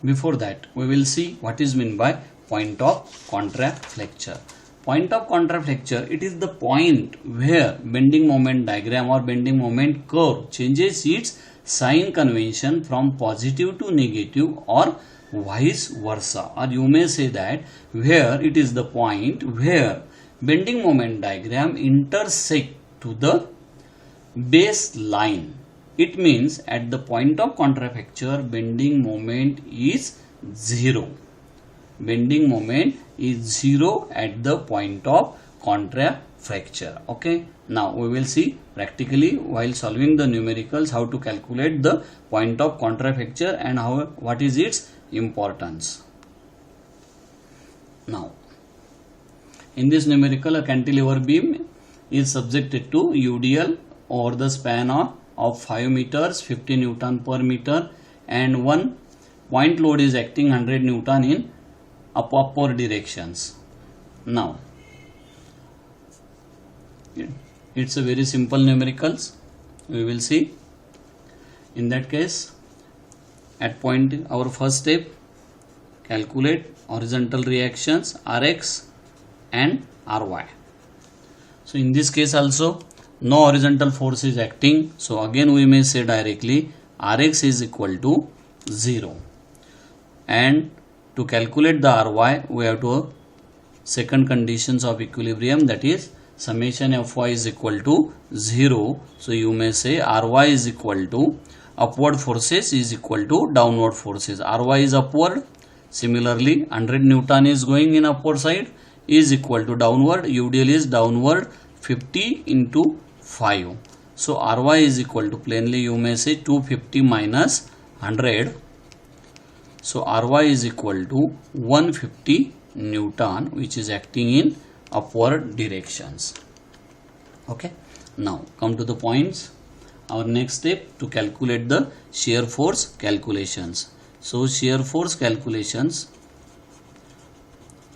before that we will see what is meant by point of contraflexure. Point of contraflexure, it is the point where bending moment diagram or bending moment curve changes its sign convention from positive to negative or vice versa, or you may say that where it is the point where bending moment diagram intersect to the baseline. It means at the point of contraflexure bending moment is 0. Bending moment is 0 at the point of contraflexure. Okay, now we will see practically while solving the numericals how to calculate the point of contraflexure and what is its importance. Now in this numerical, a cantilever beam is subjected to UDL over the span of 5 meters, 50 Newton per meter, and one point load is acting 100 Newton in upward directions. Now it's a very simple numericals. We will see. In that case, at point, our first step, calculate horizontal reactions Rx and Ry. So in this case also no horizontal force is acting, so again we may say directly Rx is equal to 0, and to calculate the Ry we have to second conditions of equilibrium, that is summation Fy is equal to 0. So you may say Ry is equal to upward forces is equal to downward forces. Ry is upward, similarly 100 Newton is going in upward side is equal to downward, UDL is downward 50 into 5. So Ry is equal to, plainly you may say 250 minus 100. So Ry is equal to 150 Newton, which is acting in upward directions. Okay, now come to the points. Our next step to calculate the shear force calculations. So shear force calculations,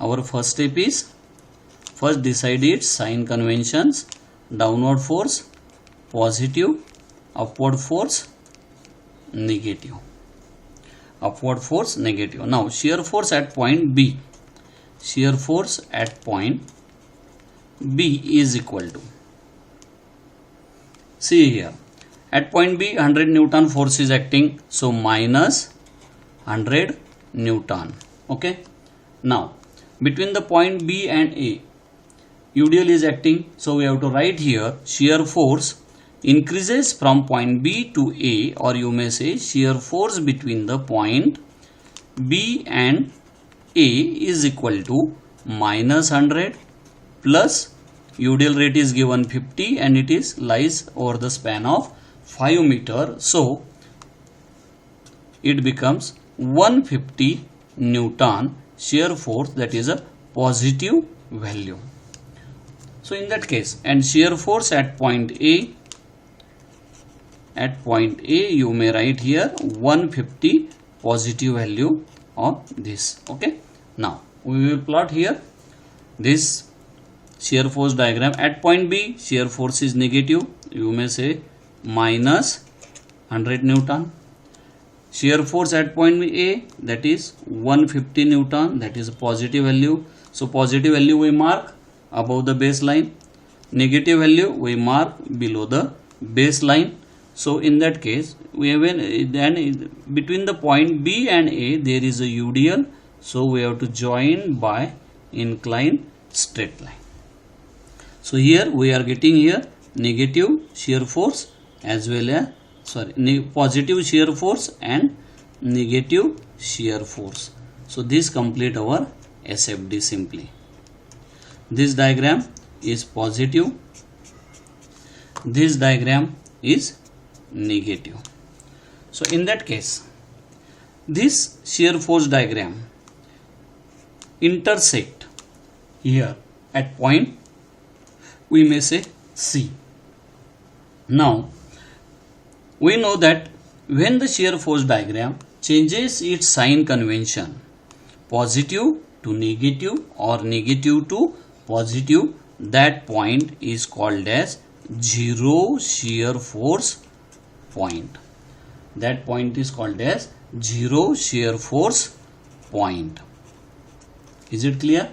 our first step is first decide its sign conventions. Downward force positive, upward force negative, upward force negative. Now shear force at point B, shear force at point B is equal to, see here, at point B 100 Newton force is acting, so minus 100 Newton. Okay, now between the point B and A UDL is acting, so we have to write here shear force increases from point B to A, or you may say shear force between the point B and A is equal to minus 100 plus UDL rate is given 50 and it is lies over the span of 5 meter, so it becomes 150 Newton shear force, that is a positive value. So in that case, and shear force at point A, you may write here 150 positive value of this. Okay, now we will plot here this shear force diagram. At point B shear force is negative, you may say minus 100 Newton. Shear force at point A, that is 150 Newton, that is a positive value. So positive value we mark above the baseline, negative value we mark below the baseline. So in that case, we have then between the point B and A there is a UDL, so we have to join by inclined straight line. So here we are getting here negative shear force as well as positive shear force and negative shear force. So this complete our SFD simply. This diagram is positive, this diagram is negative. So in that case, this shear force diagram intersect here at point, we may say C. Now we know that when the shear force diagram changes its sign convention positive to negative or negative to positive, that point is called as zero shear force point. That point is called as zero shear force point. Is it clear?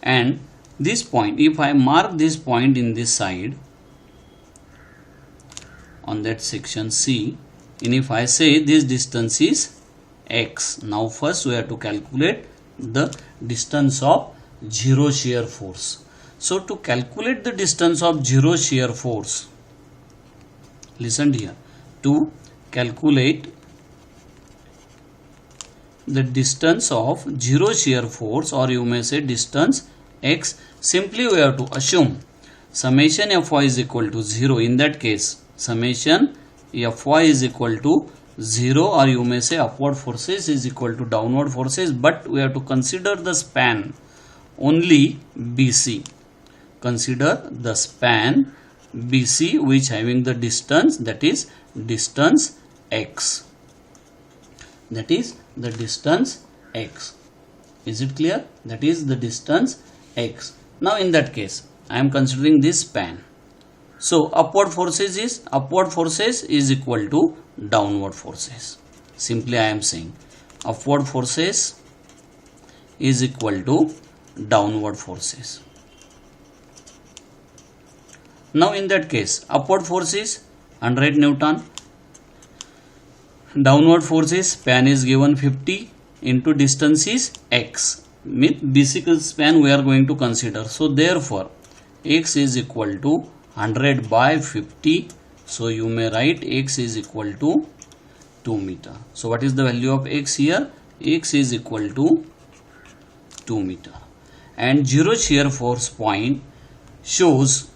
And this point, if I mark this point in this side on that section C, and if I say this distance is x, now first we have to calculate the distance of zero shear force. So to calculate the distance of zero shear force, listen here, to calculate the distance of zero shear force, or you may say distance x, simply we have to assume summation Fy is equal to 0. In that case, summation Fy is equal to 0, or you may say upward forces is equal to downward forces, but we have to consider the span only BC. Consider the span BC which having the distance, that is distance x. That is the distance x. Is it clear? That is the distance x. Now in that case, I am considering this span. So upward forces is equal to downward forces. Simply I am saying upward forces is equal to downward forces. Now in that case, upward force is 100 Newton, downward forces span is given 50 into distance is x. With basic span we are going to consider. So therefore x is equal to 100 by 50. So you may write x is equal to 2 meter. So what is the value of x here? X is equal to 2 meter. And zero shear force point shows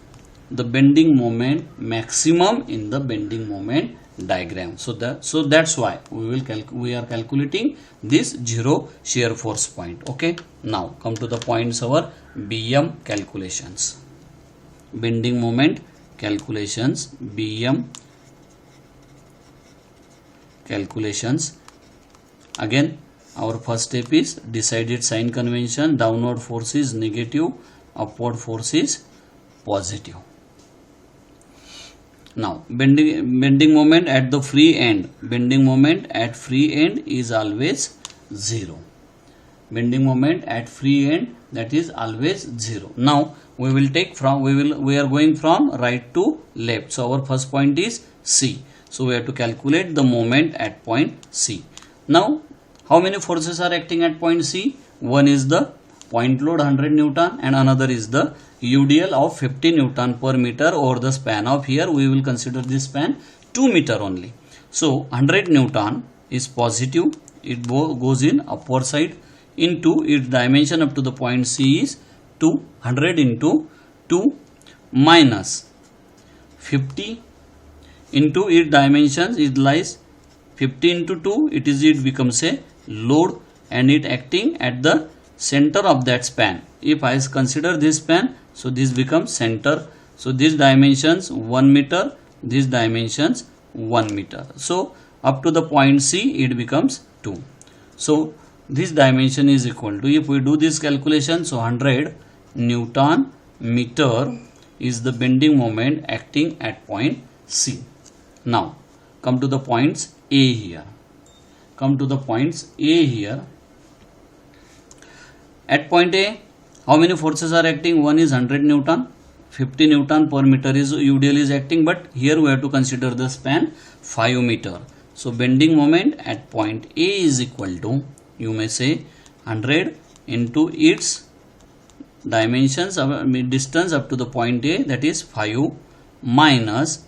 the bending moment maximum in the bending moment diagram. So that's why we are calculating this zero shear force point. Okay, now come to the points our BM calculations. Bending moment calculations, BM calculations. Again, our first step is decided sign convention. Downward force is negative, upward force is positive. Now bending moment at the free end. Bending moment at free end is always 0. Bending moment at free end, that is always 0. Now we are going from right to left. So our first point is C. So we have to calculate the moment at point C. Now how many forces are acting at point C? One is the point load 100 Newton and another is the UDL of 50 Newton per meter over the span of, here we will consider this span 2 meter only. So 100 Newton is positive, it goes in upward side, into its dimension up to the point C is 200 into 2 minus 50 into its dimensions, it lies 50 into 2, it becomes a load and it acting at the center of that span. If I consider this span, so this becomes center. So these dimensions 1 meter, these dimensions 1 meter. So up to the point C it becomes 2. So this dimension is equal to, if we do this calculation, so 100 Newton meter is the bending moment acting at point C. Now come to the points A here. At point A, how many forces are acting? One is 100 Newton, 50 Newton per meter is UDL is acting, but here we have to consider the span 5 meter. So bending moment at point A is equal to, you may say 100 into its dimensions, distance up to the point A, that is 5, minus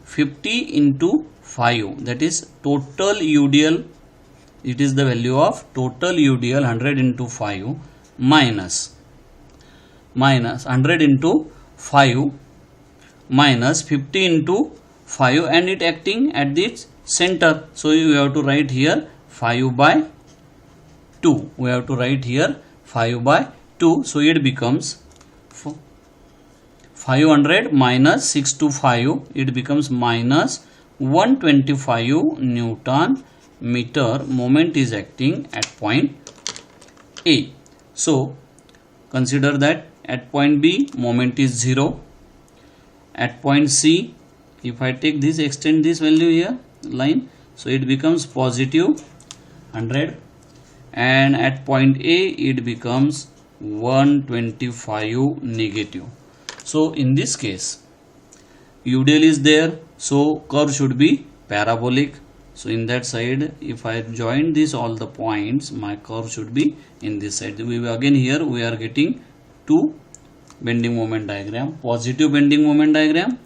50 into 5, that is total UDL. It is the value of total UDL 100 into 5 minus 100 into 5 minus 50 into 5, and it acting at its center. So you have to write here 5 by 2. We have to write here 5 by 2. So it becomes 500 minus 6 to 5. It becomes minus 125 Newton meter. Moment is acting at point A. So consider that at point B moment is 0. At point C, if I take this, extend this value here line, so it becomes positive 100, and at point A it becomes 125 negative. So in this case UDL is there, so curve should be parabolic. So in that side, if I join this all the points, my curve should be in this side. Again here we are getting two bending moment diagram, positive bending moment diagram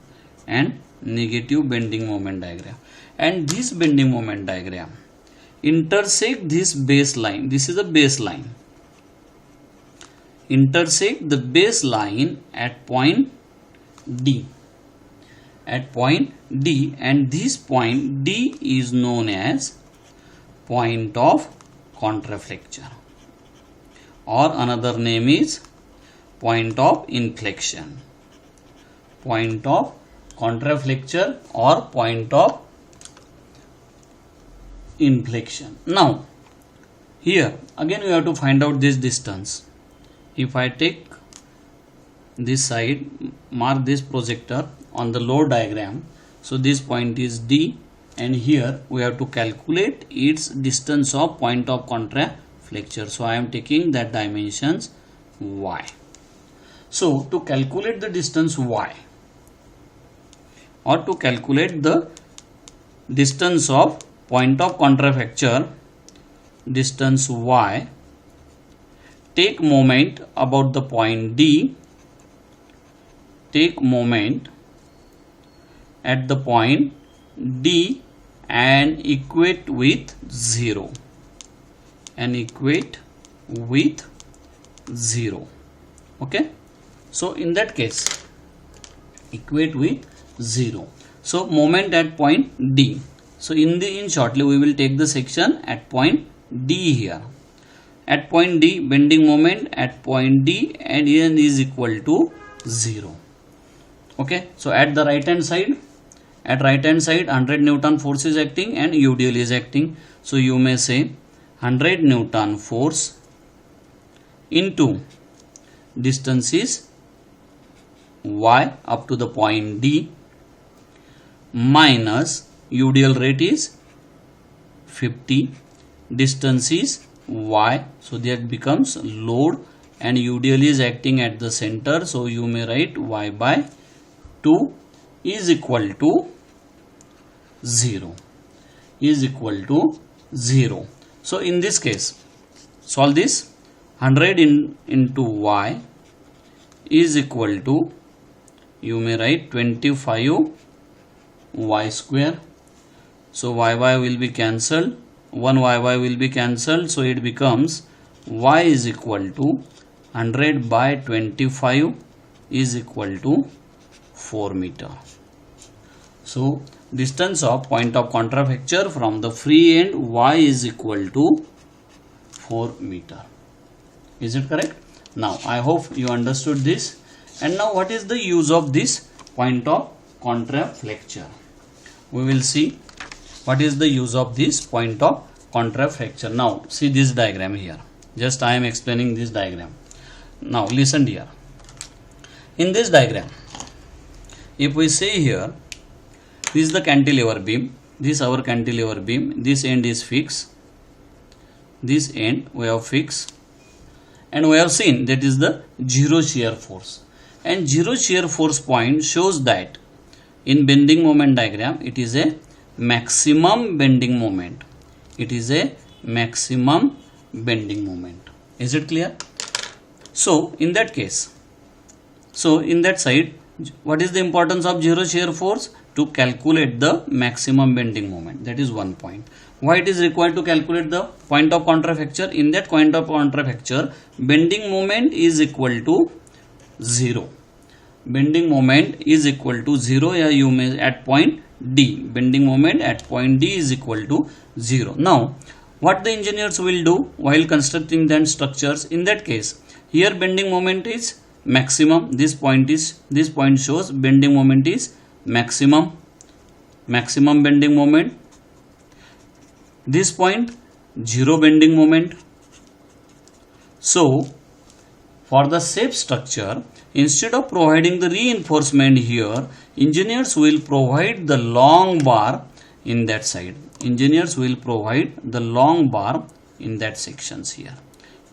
and negative bending moment diagram. And this bending moment diagram intersect this baseline. This is a baseline. Intersect the baseline at point D. At point D, and this point D is known as point of contraflexure, or another name is point of inflection. Point of contraflexure or point of inflection. Now here again we have to find out this distance. If I take this side, mark this projector on the load diagram, so this point is D, and here we have to calculate its distance of point of contraflexure. So I am taking that dimensions y. So to calculate the distance y, or to calculate the distance of point of contraflexure, distance y, take moment about the point D, take moment at the point D and equate with 0, and equate with 0. Okay, so in that case equate with 0. So moment at point D. So in shortly we will take the section at point D here. At point D, bending moment at point D and N is equal to 0. Okay, so at the right hand side, 100 Newton force is acting and UDL is acting. So you may say 100 Newton force into distance is y up to the point D minus UDL rate is 50, distance is y, so that becomes load, and UDL is acting at the center, so you may write y by 2 is equal to 0, is equal to 0. So in this case solve this. 100 into y is equal to, you may write 25 y square. So y will be cancelled, 1 y will be cancelled, so it becomes y is equal to 100 by 25 is equal to 4 meter. So distance of point of contraflexure from the free end y is equal to 4 meter. Is it correct? Now I hope you understood this. And now what is the use of this point of contraflexure? We will see what is the use of this point of contraflexure. Now see this diagram here. Just I am explaining this diagram. Now listen here. In this diagram, if we say here, this is the cantilever beam, this is our cantilever beam, this end is fixed, this end we have fixed, and we have seen that is the zero shear force, and zero shear force point shows that in bending moment diagram it is a maximum bending moment. It is a maximum bending moment. Is it clear? So in that case, so in that side, what is the importance of zero shear force? To calculate the maximum bending moment. That is one point. Why it is required to calculate the point of contraflexure? In that point of contraflexure, bending moment is equal to 0. Bending moment is equal to 0. Yeah, you may at point D. Bending moment at point D is equal to 0. Now, what the engineers will do while constructing then structures? In that case, here bending moment is maximum. This point shows bending moment is maximum bending moment. This point 0 bending moment. So for the safe structure, instead of providing the reinforcement here, engineers will provide the long bar in that side. engineers will provide the long bar in that sections here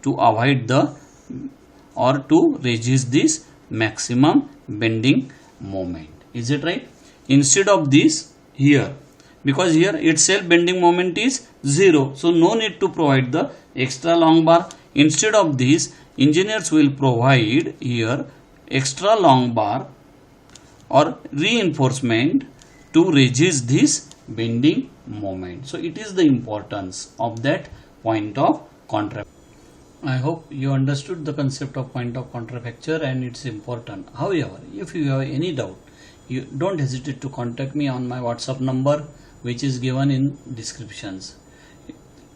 to avoid the or to resist this maximum bending moment. Is it right? Instead of this here, because here itself bending moment is 0, so no need to provide the extra long bar. Instead of this, engineers will provide here extra long bar or reinforcement to resist this bending moment. So it is the importance of that point of contract. I hope you understood the concept of point of contrafacture and its important. However, if you have any doubt, you don't hesitate to contact me on my WhatsApp number, which is given in descriptions.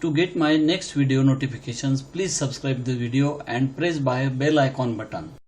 To get my next video notifications, please subscribe the video and press by bell icon button.